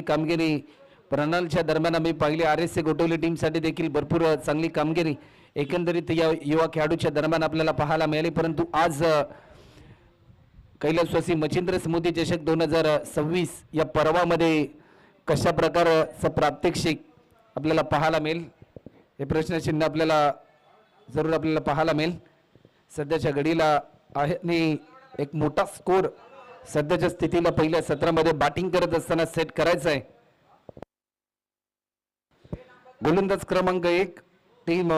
कामगिरी प्रणालच्या दरम्यान आम्ही पाहिली. RSA गोटवली टीमसाठी देखील भरपूर चांगली कामगिरी एकंदरीत या युवा खेळाडूच्या दरम्यान आपल्याला पाहायला मिळाली. परंतु आज कैलासवासी मच्छिंद्र समुद्री चषक 2026 या पर्वामध्ये कशा प्रकारचं प्रात्यक्षिक आपल्याला पाहायला मिळेल हे प्रश्नचिन्ह आपल्याला जरूर पाहायला मिळेल. सध्याच्या घडीला आहे आणि एक मोठा स्कोर सध्याच्या स्थितीला पहिल्या सत्रामध्ये बॅटिंग करत असताना सेट करायचा आहे. गोलंदाज क्रमांक 1 टीम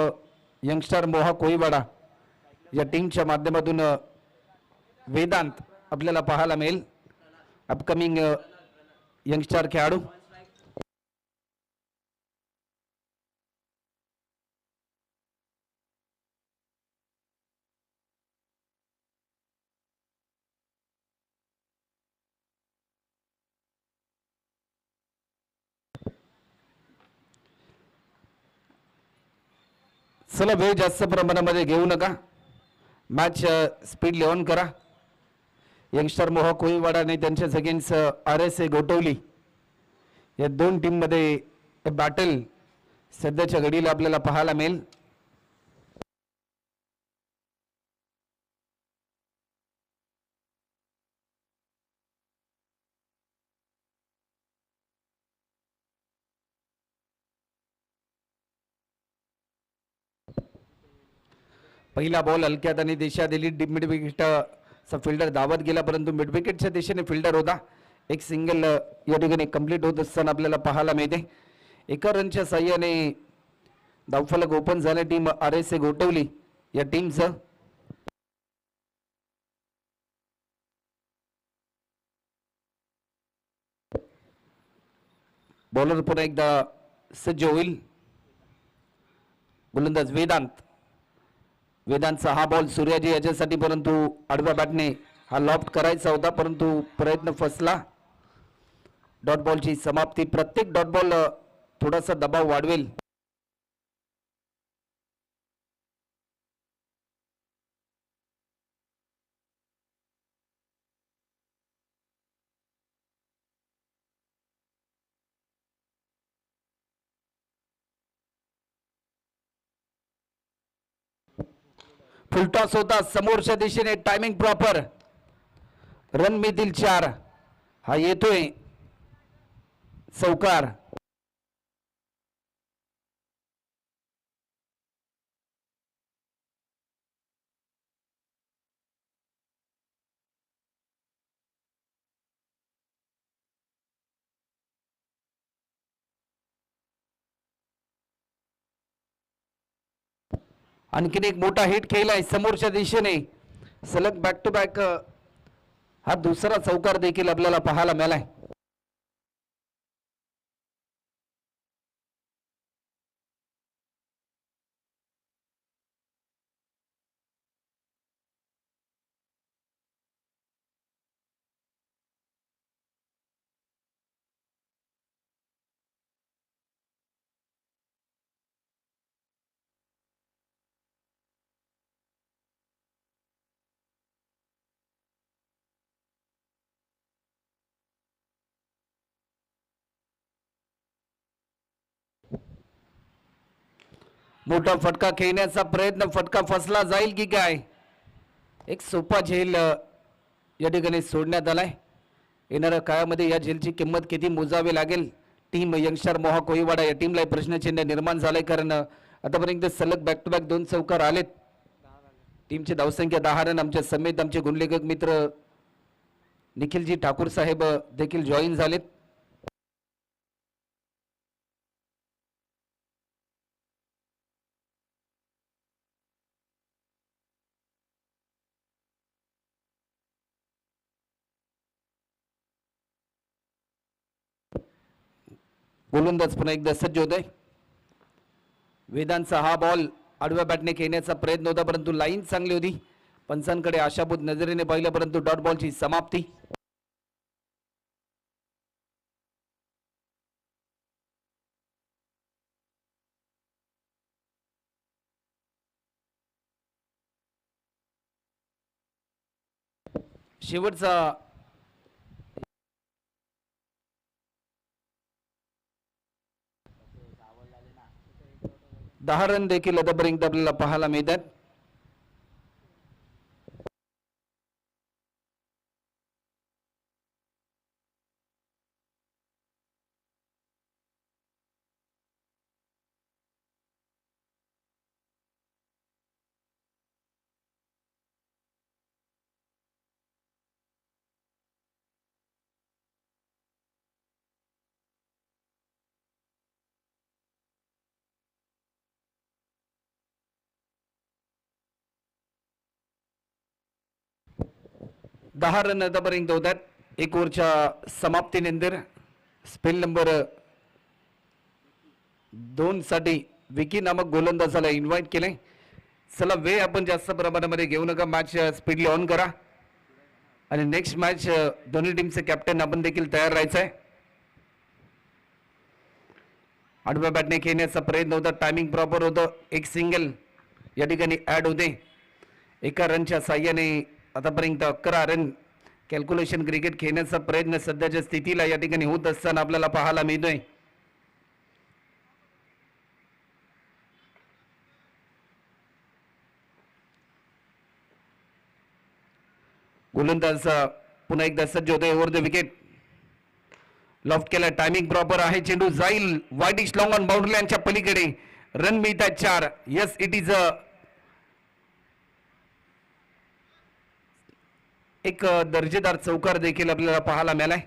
यंगस्टर मोहा कोळीवाडा या टीमच्या माध्यमातून वेदांत आपल्याला पाहायला मिळेल. अपकमिंग यंगस्टर खेळाडू चला वेळ जास्त प्रमाणामध्ये घेऊ नका. मॅच स्पीड लेवन करा. यंगस्टर मोहा कोळीवाडा आणि त्यांच्याच अगेन्स्ट RSA गोटवली या दोन टीममध्ये बॅटल सध्याच्या घडीला आपल्याला पाहायला मिळेल. पहिला बॉल हलक्यात आणि दिशा दिली. मिड विकेटचा फिल्डर धावत गेला परंतु मिड विकेटच्या दिशेने फिल्डर होता. एक सिंगल या ठिकाणी कंप्लीट होत असताना आपल्याला पाहायला मिळते. एका रनच्या साह्याने धावफलक ओपन झाले टीम RSA गोटवली या टीमचं. बॉलर पुन्हा एकदा सज्ज होईल. गोलंदाज वेदांतचा हा बॉल सूर्याजी याच्यासाठी परंतु आडव्या बॅटने हा लॉफ्ट करायचा होता परंतु प्रयत्न फसला. डॉट बॉलची समाप्ती. प्रत्येक डॉट बॉल थोडासा दबाव वाढवेल. फुलटॉस होता समोरच्या दिशेने. Timing proper. रन मिळतील 4. हा येतोय चौकार. आणखीन एक मोठा हिट खेळलाय समोरच्या दिशेने. सलग बॅक टू बॅक हा दुसरा चौकार देखील आपल्याला पाहायला मिळालाय. मोठा फटका खेळण्याचा प्रयत्न. फटका फसला जाईल की काय. एक सोपा झेल या ठिकाणी सोडण्यात आलाय. येणाऱ्या काळामध्ये या झेलची किंमत किती मोजावी लागेल टीम यंगस्टर मोहा कोळीवाडा या टीमला प्रश्नचिन्ह निर्माण झालंय. कारण आतापर्यंत सलग बॅक टू बॅक 2 चौकार आलेत. टीमची धावसंख्या 10 रन. आमच्या समेत आमचे गुणलेखक मित्र निखिलजी ठाकूर साहेब देखील जॉईन झालेत. गोलंदाज पुन्हा एकदा सज्ज होत आहे. वेदांतचा हा बॉल आडव्या बॅटने खेळण्याचा प्रयत्न होता परंतु लाईन चांगली होती. पंचांकडे आशाभूत नजरेने पाहिलं परंतु डॉट बॉलची समाप्ती. शेवटचा 10 रन देखील आतापर्यंत आपल्याला पाहायला मिळतात. दहा रन आतापर्यंत होतात. एक ओव्हरच्या समाप्तीनंतर स्पेल नंबर 2 साठी विकी नामक गोलंदाजाला इन्व्हाइट केले. चला वेळ आपण जास्त प्रमाणामध्ये घेऊ नका. मॅच स्पीडली ऑन करा आणि नेक्स्ट मॅच दोन्ही टीमचे कॅप्टन आपण देखील तयार राहायचं आहे. आडव्या बॅटने खेळण्याचा प्रयत्न होता. टायमिंग प्रॉपर होतं. एक सिंगल या ठिकाणी ॲड होते. एका रनच्या साह्याने आतापर्यंत 11 रन कॅल्क्युलेशन क्रिकेट खेळण्याचा प्रयत्न सध्याच्या स्थितीला या ठिकाणी होत असताना आपल्याला पाहायला मिळतोय. गोलंदाज पुन्हा एकदा सज्ज होतोय. ओव्हर द विकेट लॉफ्ट केला. टायमिंग प्रॉपर आहे. चेंडू जाईल वाईड इश लॉंग ऑन बाउंड्री लाईनच्या पलीकडे. रन मिळतात 4. यस इट इज एक दर्जेदार चौकार देखील आपल्याला पाहायला मिळालाय.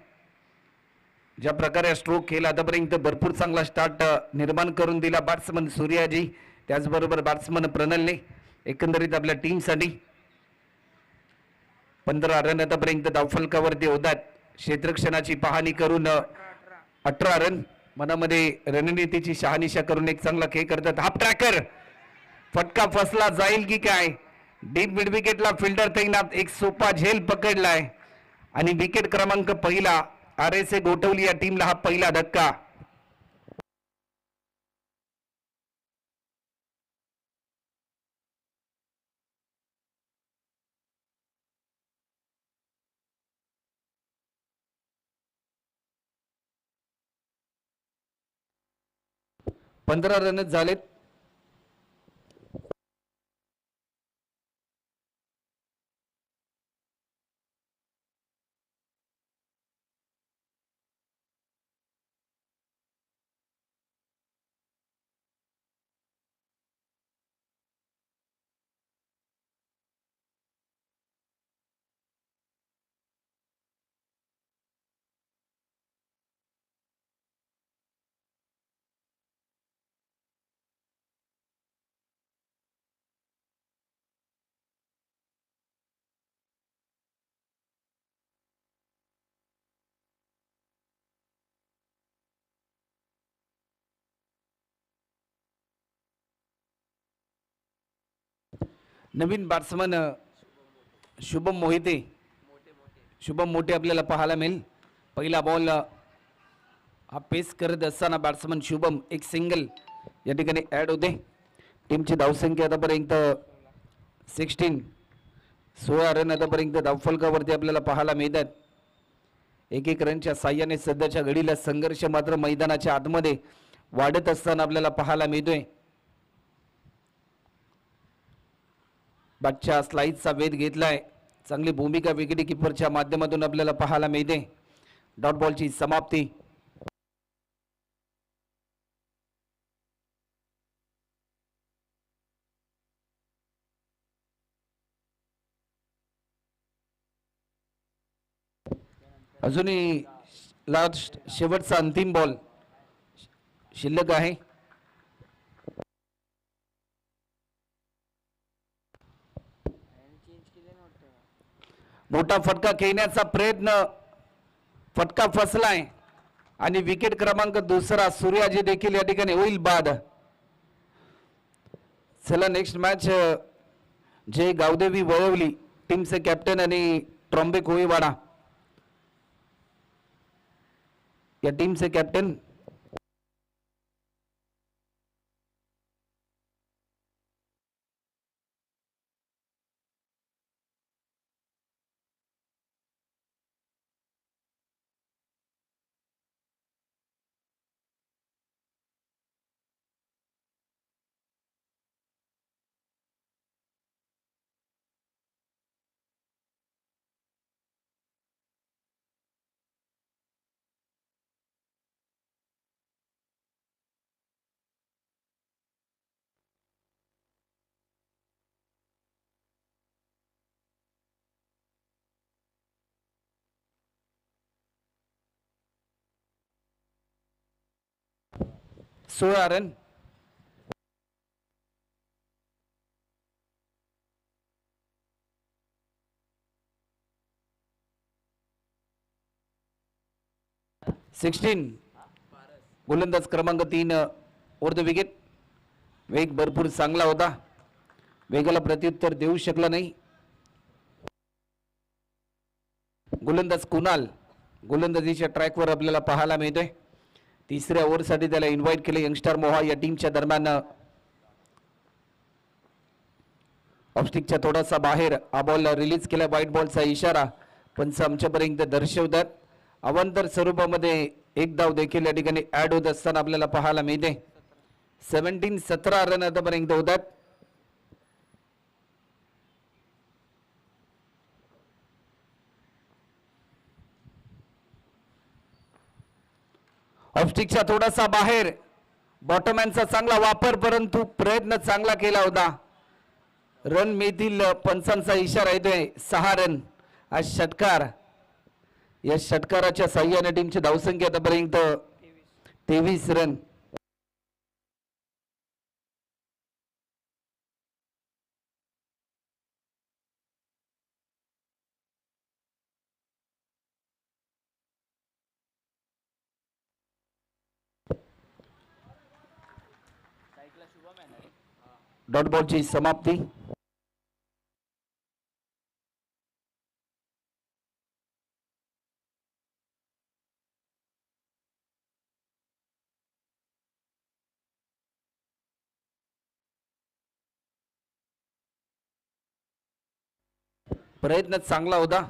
ज्या प्रकारे स्ट्रोक केला आतापर्यंत भरपूर चांगला स्टार्ट निर्माण करून दिला बॅट्समन सूर्याजी, त्याचबरोबर बॅट्समन प्रणलने. एकंदरीत आपल्या टीमसाठी 15 रन आतापर्यंत धावफलकावरती होतात. क्षेत्रक्षणाची पाहणी करून 18 रन मनामध्ये रणनीतीची शहानिशा करून एक चांगला खेळ करतात. हाफ ट्रॅकर फटका फसला जाईल की काय. डीप मिड विकेटला फिल्डर तैनात. एक सोपा झेल पकडलाय आणि विकेट क्रमांक पहिला RSA गोठवली या टीमला हा पहिला धक्का. पंधरा रनच झालेत. नवीन बॅट्समन शुभम मोहिते, शुभम मोठे आपल्याला पाहायला मिळेल. पहिला बॉल हा पेस करत असताना बॅट्समन शुभम एक सिंगल या ठिकाणी ॲड होते. टीमची धावसंख्या आतापर्यंत 16 रन आतापर्यंत धावफलकावरती आपल्याला पाहायला मिळतात. एक रनच्या साह्याने सध्याच्या घडीला संघर्ष मात्र मैदानाच्या आतमध्ये वाढत असताना आपल्याला पाहायला मिळतोय. बॅटच्या स्लाइसचा वेध घेतलाय. चांगली भूमिका विकेट किपरच्या माध्यमातून आपल्याला पाहायला मिळते. डॉट बॉलची समाप्ती. अजूनही लास्ट शेवटचा अंतिम बॉल शिल्लक आहे. मोठा फटका खेळण्याचा प्रयत्न, फटका फसलाय आणि विकेट क्रमांक दुसरा सूर्याजी देखील या ठिकाणी होईल बाद. चला नेक्स्ट मॅच जे गावदेवी वळवली टीमचे कॅप्टन आणि ट्रॉम्बे कोळीवाडा या टीमचे कॅप्टन 16 रन. गोलंदाज क्रमांक 3 ओव्हर द विकेट. वेग भरपूर चांगला होता, वेगाला प्रत्युत्तर देऊ शकला नाही. गोलंदाज कुणाल गोलंदाजीच्या ट्रॅकवर आपल्याला पाहायला मिळतोय. तिसऱ्या ओव्हरसाठी त्याला इन्व्हाइट केले. यंगस्टर मोहा या टीमच्या दरम्यान ऑफस्टिकच्या थोडासा बाहेर हा बॉल रिलीज केला. व्हाईट बॉलचा इशारा पंच आमच्यापर्यंत दर्शवतात. अवांतर स्वरूपामध्ये एक धाव देखील या ठिकाणी ऍड होत असताना आपल्याला पाहायला मिळते. 17 रन आतापर्यंत होतात. ऑफस्टिकच्या थोडासा बाहेर बॉटमॅनचा चांगला वापर, परंतु प्रयत्न चांगला केला होता. रन मिळतील पंचांचा इशारा येतोय. 6 रन हा षटकार. या षटकाराच्या साह्याने टीमची धावसंख्या आतापर्यंत 23 रन. डॉट बॉलची समाप्ती. प्रयत्न चांगला होता.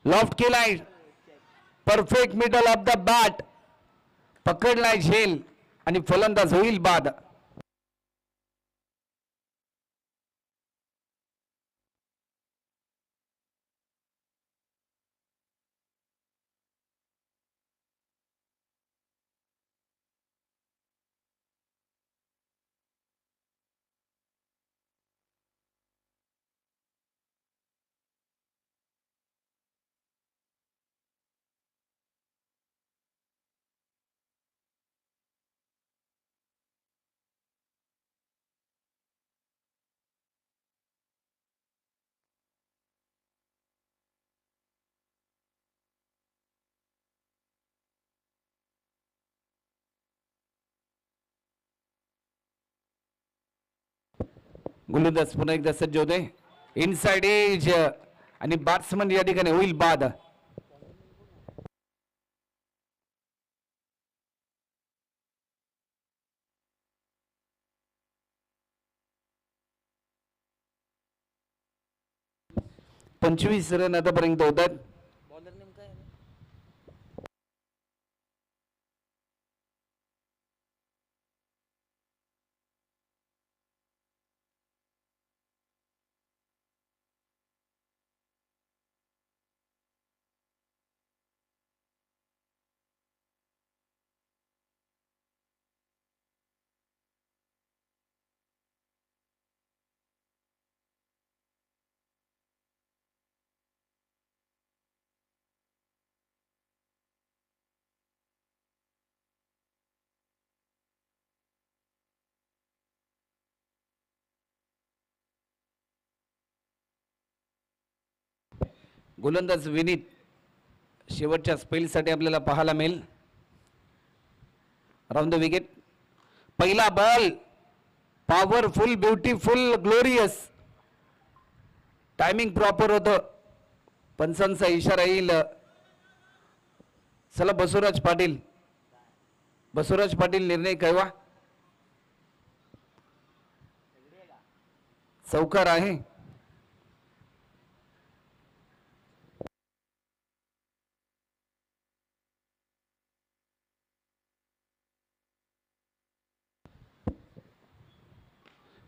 लॉफ्ट केलाय. Perfect middle of the bat. पकडलाय झेल आणि फलंदाज होईल बाद. गोलंदाज पुन्हा एकदा सज्ज होते. इनसाइड एज आणि बॅट्समन या ठिकाणी होईल बाद. पंचवीस रन आतापर्यंत होतात. गोलंदाज विनीत शेवटच्या स्पेलसाठी आपल्याला पाहायला मिळेल. Round the wicket. पहिला ball powerful, beautiful, glorious. Timing proper होतं. पंचांचा इशारा येईल. चला बसवराज पाटील बसवराज पाटील निर्णय कळवा. चौकार आहे.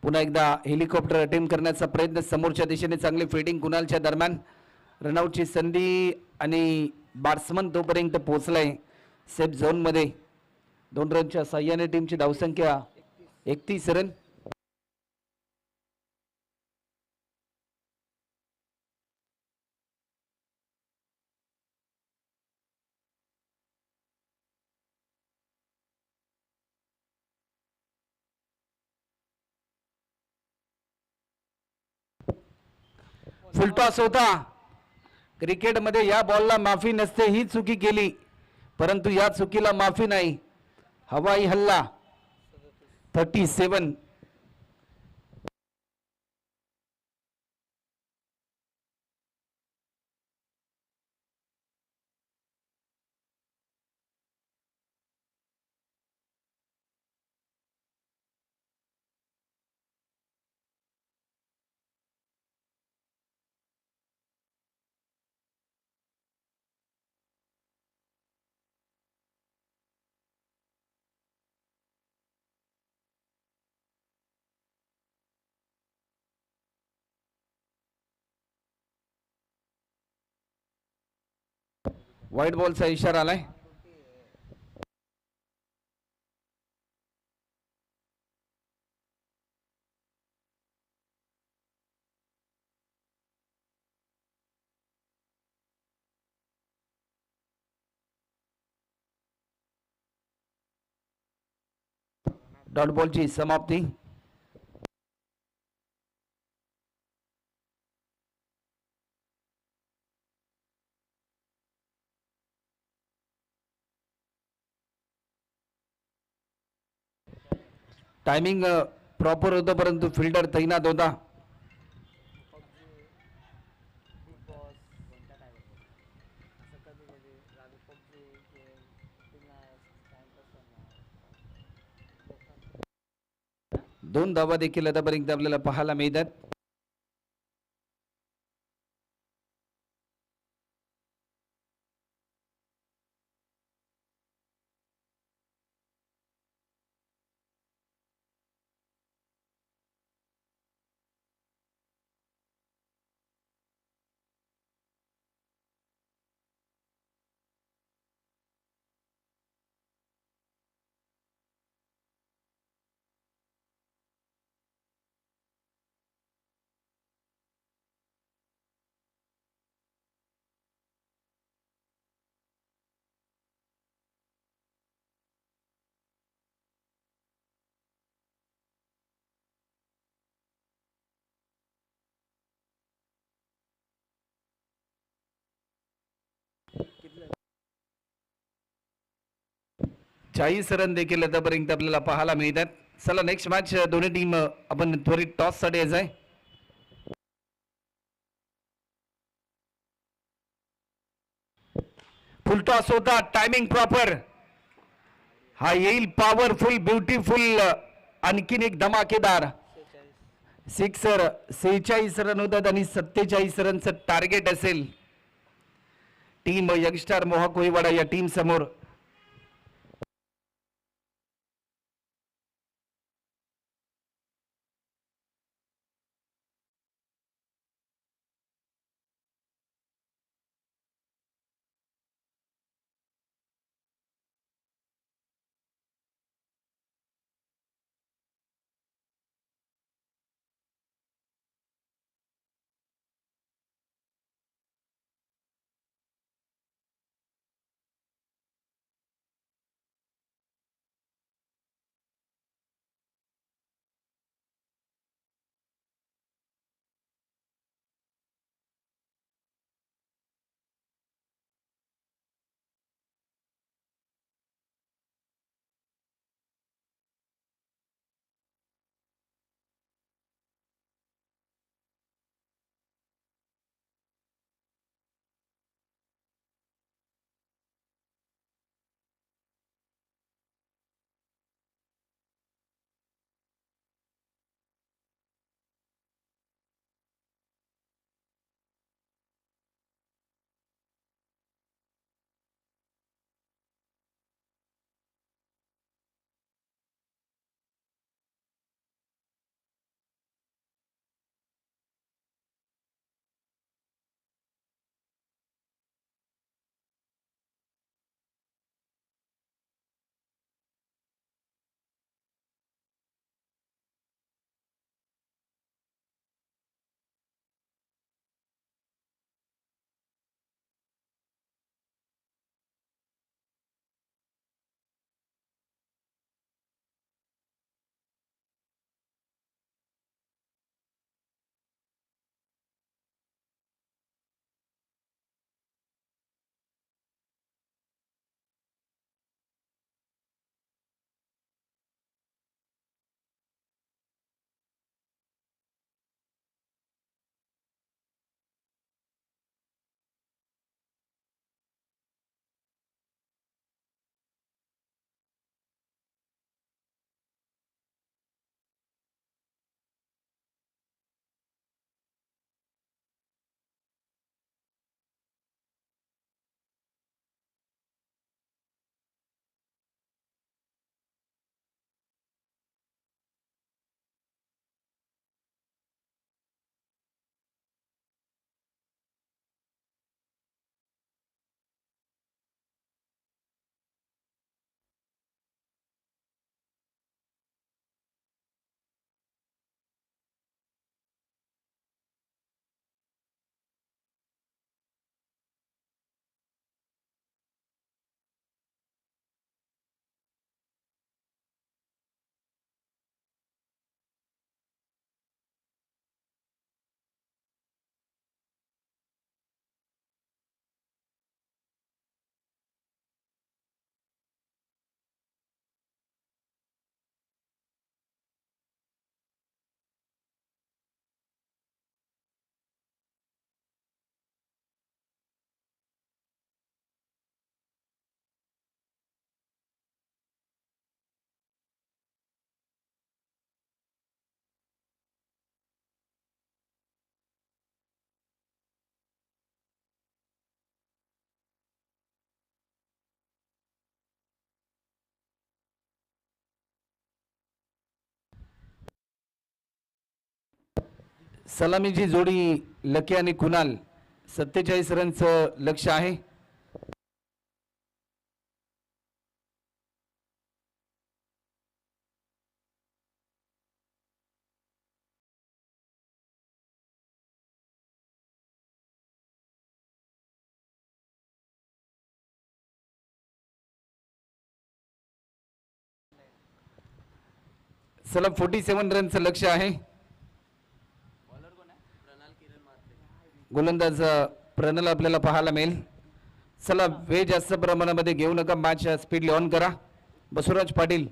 पुन्हा एकदा हेलिकॉप्टर अटेम्प्ट करण्याचा प्रयत्न समोरच्या दिशेने चांगली फिल्डिंग कुणालच्या दरम्यान रनआउटची संधी आणि बॅट्समन तोपर्यंत पोहोचलाय सेफ झोनमध्ये. 2 रनच्या साह्याने टीमची धावसंख्या 31 रन. फुलटॉस होता. क्रिकेटमध्ये या बॉलला माफी नसते, ही चुकी केली परंतु या चुकीला माफी नाही. हवाई हल्ला 37. व्हाईट बॉलचा इशारा आलाय. डॉट बॉलची समाप्ती. टायमिंग प्रॉपर होतं परंतु फिल्डर तैनात होता. दोन धावा देखील आतापर्यंत आपल्याला पाहायला मिळतात. चाळीस रन देखील आतापर्यंत आपल्याला पाहायला मिळतात. चला नेक्स्ट मॅच दोन्ही टीम आपण त्वरित टॉस साठी यायचं आहे. फुल टॉस होता. Timing proper. हा येईल पॉवरफुल ब्युटिफुल आणखीन एक धमाकेदार सिक्सर. 46 रन होतात आणि 47 रनचं टार्गेट असेल टीम यंगस्टार मोहा कोळीवाडा या टीम समोर. सलामीची जोडी लकी आणि कुणाल 47 रनचं लक्ष आहे. सलग 47 रनचं लक्ष आहे. गोलंदाज प्रणाल आपल्याला पाहायला मिळेल. चला वेळ जास्त प्रमाणामध्ये घेऊ नका, मॅच स्पीड ऑन करा. बसवराज पाटील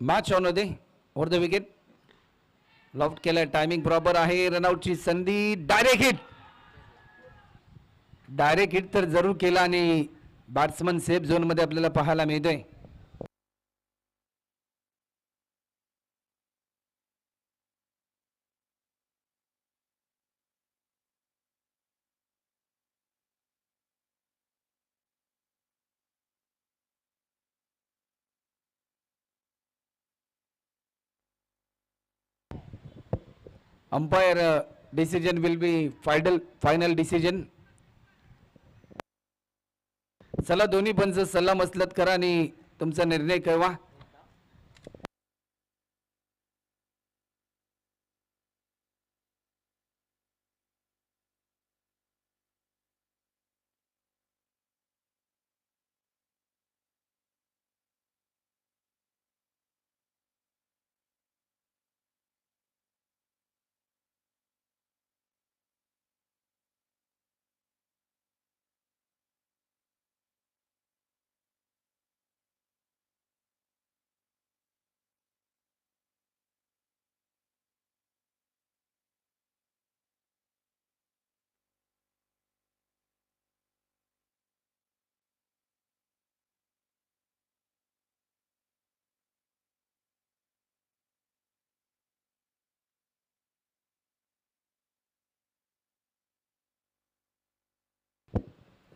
मॅच ऑन होते. ओव्हर द विकेट लॉफ्ट केलं. टायमिंग प्रॉपर आहे. रनआउटची संधी. डायरेक्ट हिट तर जरूर केला आणि बॅट्समन सेफ झोन मध्ये आपल्याला पाहायला मिळतोय. Umpire decision will be final decision. चला दोन्ही पंच सल्ला मसलत करा आणि तुमचा निर्णय कळवा.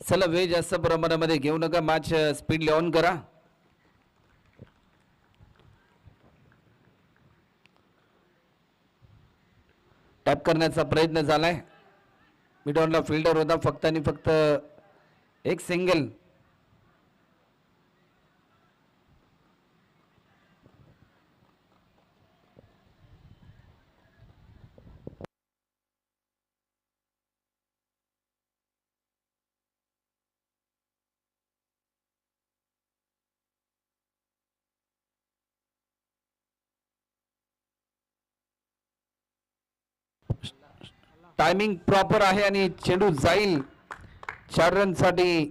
चला वेळ जास्त प्रमाणामध्ये घेऊ नका, मॅच स्पीड ऑन करा. टॅप करण्याचा प्रयत्न झालाय. मिडॉनला फिल्डर होता फक्त आणि फक्त एक सिंगल. टायमिंग प्रॉपर आहे आणि चेंडू जाईल 4 रन साठी.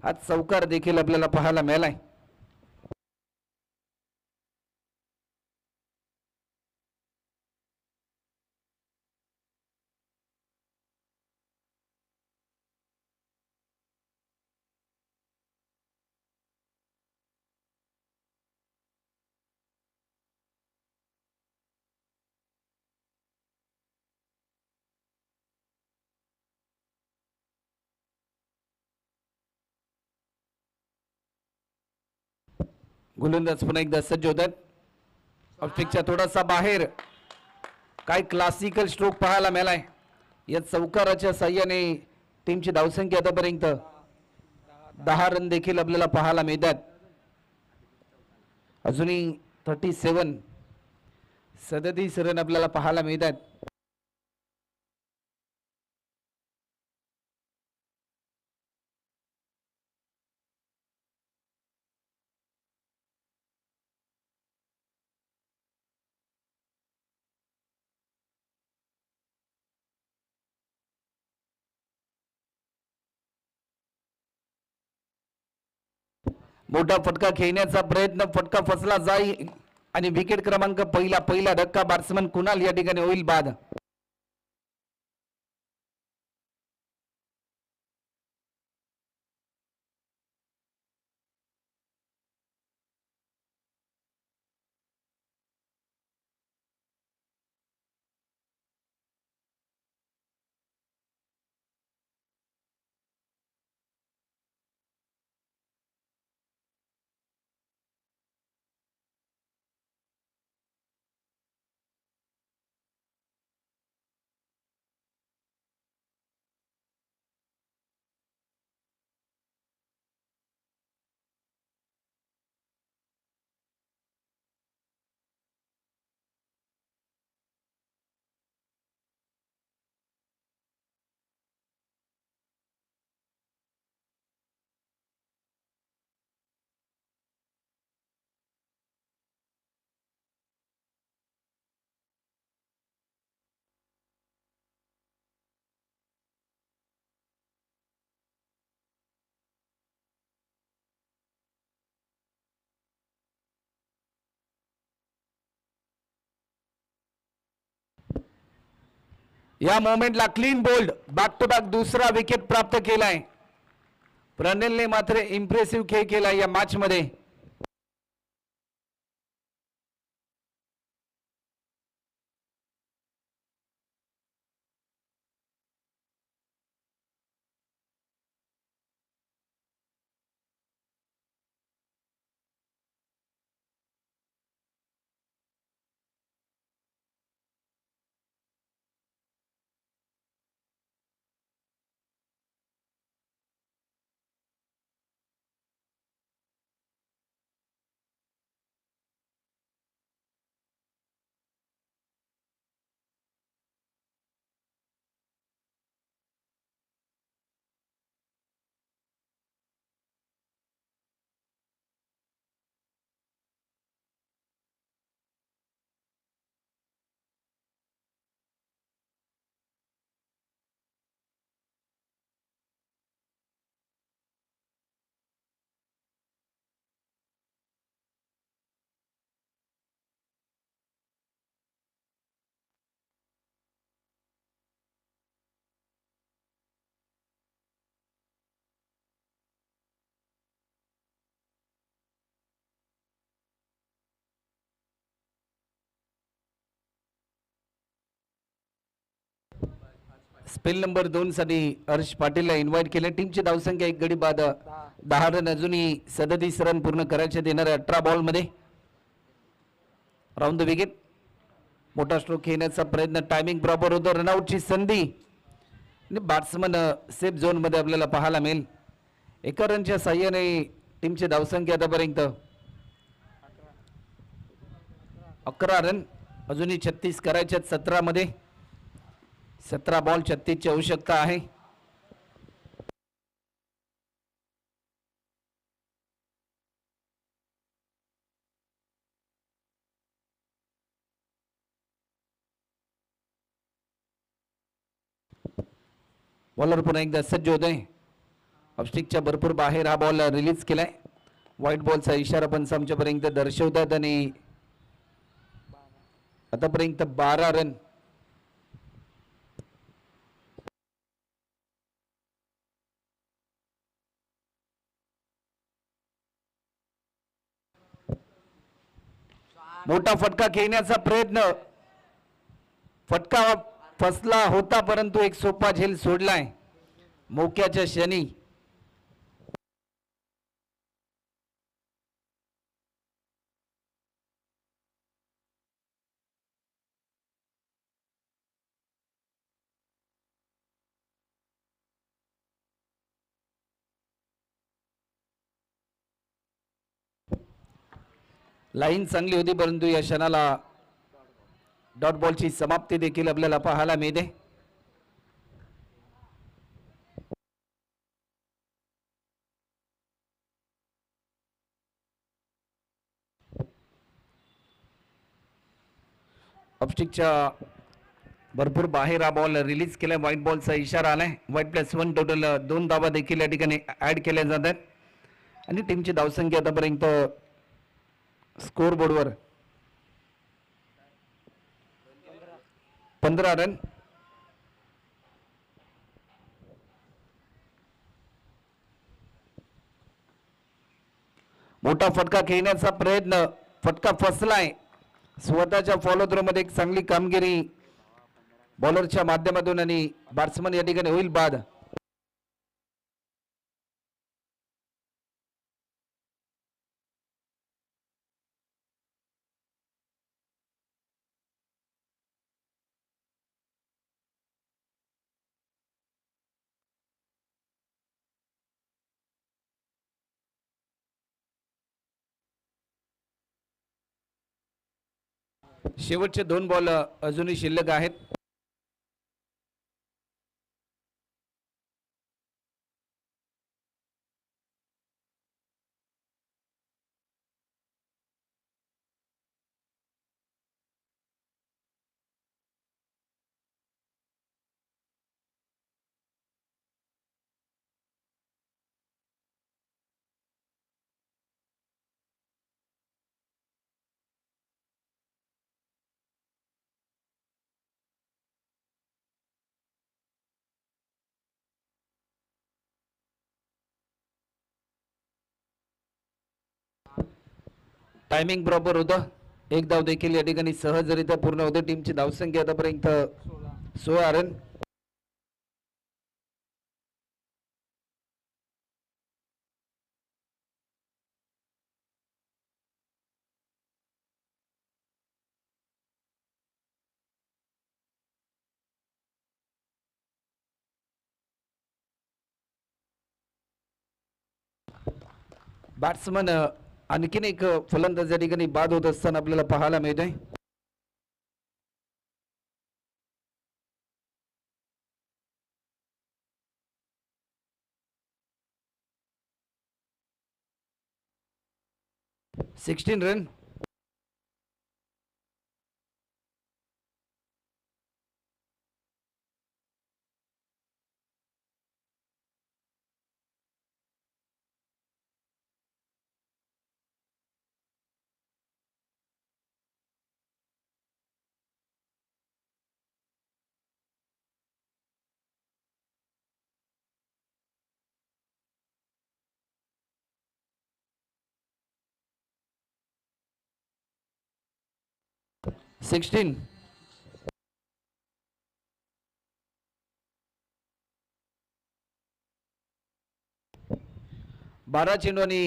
आज चौकार देखील आपल्याला पाहायला मिळालाय. गोलंदाज पुन्हा एकदा सज्ज होतात. ऑफस्टिकच्या थोडासा बाहेर. काय क्लासिकल स्ट्रोक पाहायला मिळालाय. या चौकाराच्या साह्याने टीमची धावसंख्या आतापर्यंत 10 रन देखील आपल्याला पाहायला मिळतात. अजूनही 37 रन आपल्याला पाहायला मिळतात. मोठा फटका खेळण्याचा प्रयत्न, फटका फसला जाईल आणि विकेट क्रमांक पहिला धक्का बॅट्समन कुणाल या ठिकाणी होईल बाद. या मोमेंटला clean bowled, back to back दुसरा विकेट प्राप्त केलाय. प्रणिलने मात्र इम्प्रेसिव्ह खेळ केला या मॅच मध्ये. स्पेल नंबर 2 साठी हर्ष पाटीलला इन्व्हाइट केले. टीमची धावसंख्या 1 गडी बाद 10 रन, अजूनही 37 रन पूर्ण करायचे देणार 18 बॉल मध्ये. राऊंड द विकेट, मोठा स्ट्रोक खेळण्याचा प्रयत्न, टायमिंग प्रॉपर होतो, रनआउटची संधी आणि बॅट्समन सेफ झोन मध्ये आपल्याला पाहायला मिळेल. एका रनच्या साह्याने टीमची धावसंख्या आतापर्यंत 11 रन, अजूनही 36 करायच्यात 17 मध्ये. 17 बॉल 36 ची आवश्यकता आहे. बॉलर पुन्हा एकदा सज्ज होत आहे. ऑफस्टिकच्या भरपूर बाहेर हा बॉल रिलीज केलाय. व्हाईट बॉलचा इशारा पण आमच्यापर्यंत दर्शवतात आणि आतापर्यंत 12 रन. मोठा फटका खेळण्याचा प्रयत्न, फटका फसला होता परंतु एक सोपा झेल सोडलाय मोक्याच्या क्षणी. लाईन चांगली होती परंतु या क्षणाला डॉट बॉलची समाप्ती देखील आपल्याला पाहायला मिळते. ऑफस्टिकच्या भरपूर बाहेर हा बॉल रिलीज केलाय. व्हाईट बॉलचा इशारा आलाय. व्हाईट +1 टोटल 2 धावा देखील या ठिकाणी ऍड केल्या जातात आणि टीमची धावसंख्या आतापर्यंत स्कोर बोर्डवर 15 रन. मोठा फटका खेळण्याचा प्रयत्न, फटका फसलाय. स्वतःच्या फॉलो थ्रो मध्ये एक चांगली कामगिरी बॉलरच्या माध्यमातून आणि बॅट्समन या ठिकाणी होईल बाद. शेवटचे 2 बॉल अजूनही शिल्लक आहेत. टायमिंग प्रॉपर होतं. एक धाव देखील या ठिकाणी सहजरित्या पूर्ण होते. टीमची धावसंख्या आतापर्यंत 16 रन. बॅट्समन आणखीन एक फलंदाज या ठिकाणी बाद होत असताना आपल्याला पाहायला मिळत आहे. Sixteen run. सिक्स्टीन. 12 चेंडू आणि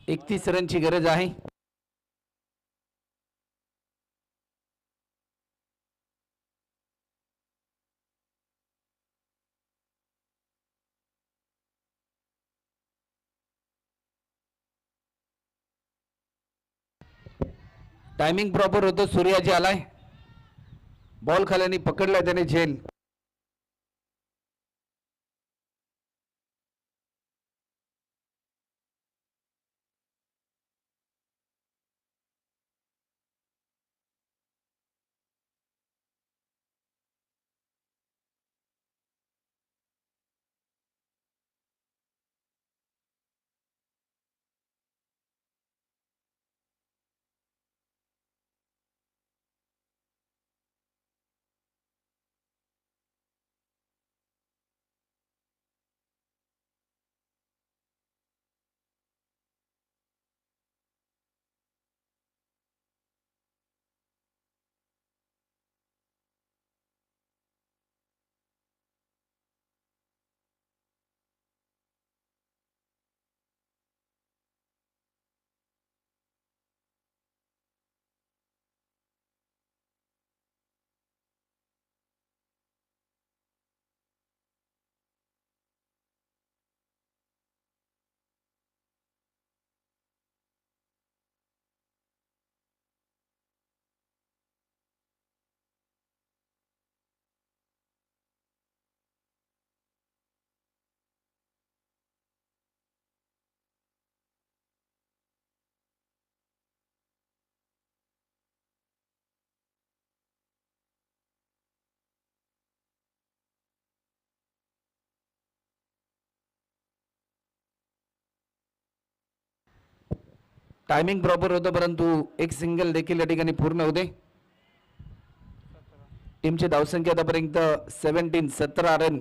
31 रनची गरज आहे. टायमिंग प्रॉपर होतं. सूर्याजी आलाय, बॉल खाल्याने पकडलाय त्याने झेल. टायमिंग प्रॉपर होतं परंतु एक सिंगल देखील या ठिकाणी पूर्ण होते. टीमची धावसंख्या आतापर्यंत 17 रन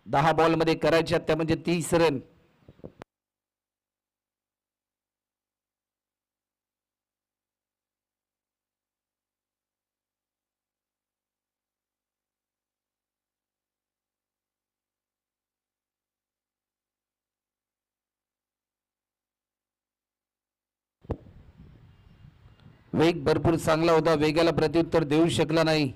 10 बॉलमध्ये करायच्या त्या म्हणजे 30 रन. वेग भरपूर चांगला होता, वेगाला प्रत्युत्तर देऊ शकला नाही.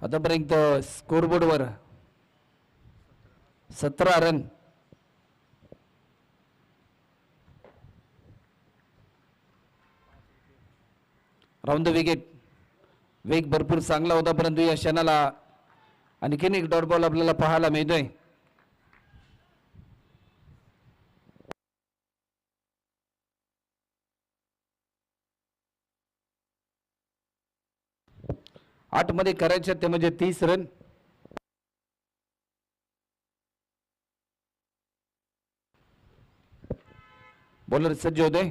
आतापर्यंत स्कोरबोर्डवर 17 रन. Round the wicket. वेग भरपूर चांगला होता परंतु या क्षणाला आणखीन एक डॉट बॉल आपल्याला पाहायला मिळतोय. आठमध्ये करायचे ते म्हणजे 30 रन. बॉलर सज्ज होते.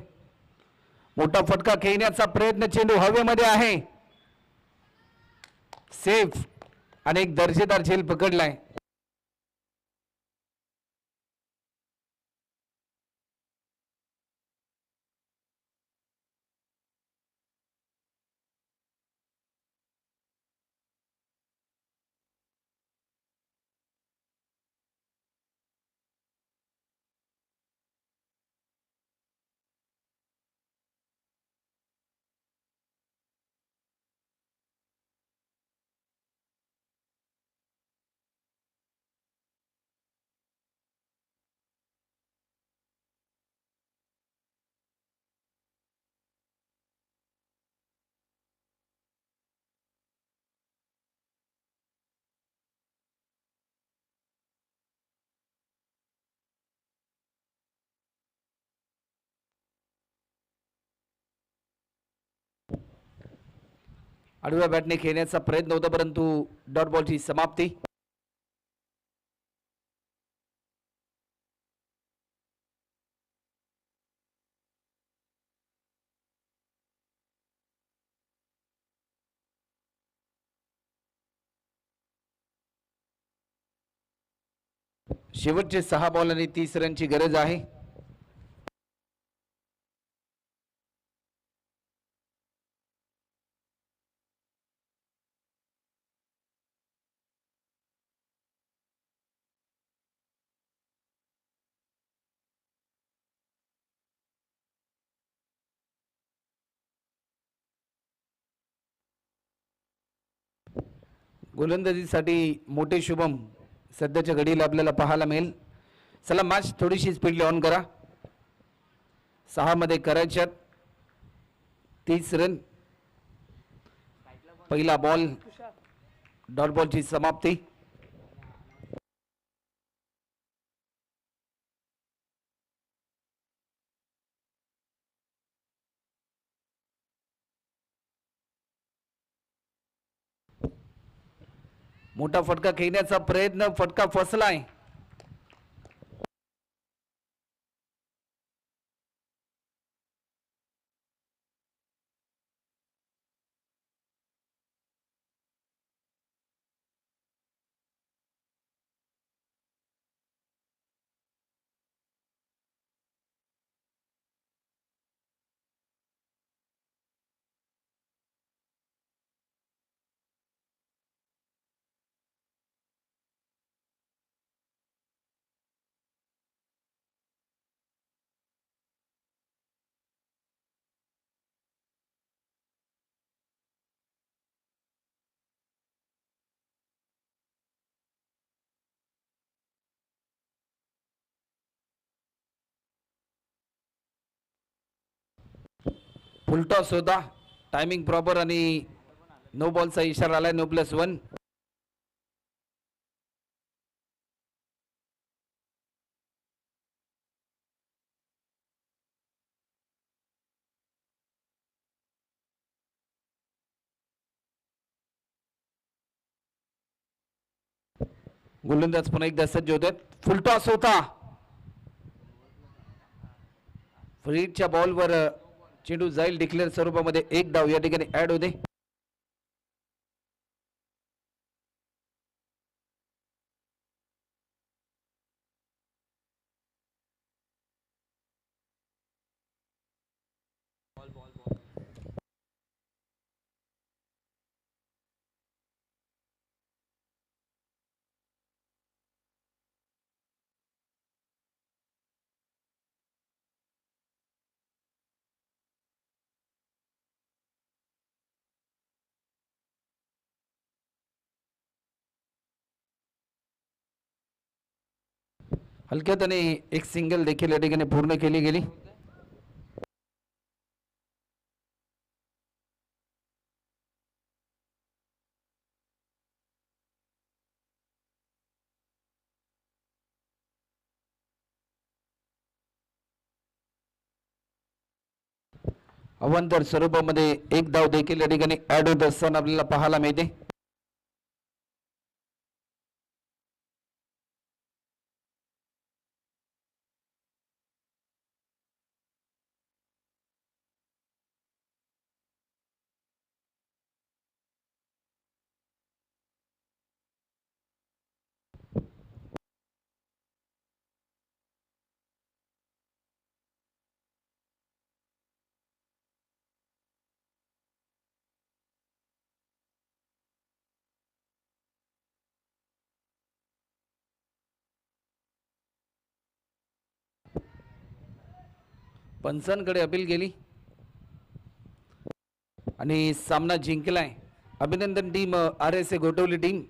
मोठा फटका खेळण्याचा प्रयत्न, चेंडू हवेमध्ये आहे. सेफ आणि एक दर्जेदार झेल पकडलाय. आडव्या बॅटने खेळण्याचा प्रयत्न होता परंतु डॉट बॉलची समाप्ती. शेवटचे 6 बॉल आणि 30 रनची गरज आहे. गोलंदाजीसाठी मोठे शुभम सध्याच्या घडीला आपल्याला पाहायला मिळेल. चला मॅच थोडीशी स्पीड ऑन करा. 6 मध्ये करायच्यात 30 रन. पहिला बॉल डॉट बॉलची समाप्ती. मोठा फटका खेळण्याचा प्रयत्न, फटका फसलाय. फुलटॉस होता. टायमिंग प्रॉपर आणि नो बॉलचा इशारा आलाय. नो+1. गोलंदाज पुन्हा एकदा सज्ज होत आहेत. फुलटॉस होता. फ्रीडच्या बॉलवर चेंडू जाईल डिक्लेअर स्वरूपामध्ये. एक डाव या ठिकाणी ऍड होते. हलक्यात एक सिंगल देखील या ठिकाणी पूर्ण केली गेली. अवांतर स्वरूपामध्ये एक धाव देखील या ठिकाणी ऍड होत असताना आपल्याला पाहायला मिळते. पंचांकडे अपील गेली आणि सामना जिंकलाय. अभिनंदन टीम RSA गोटवली टीम.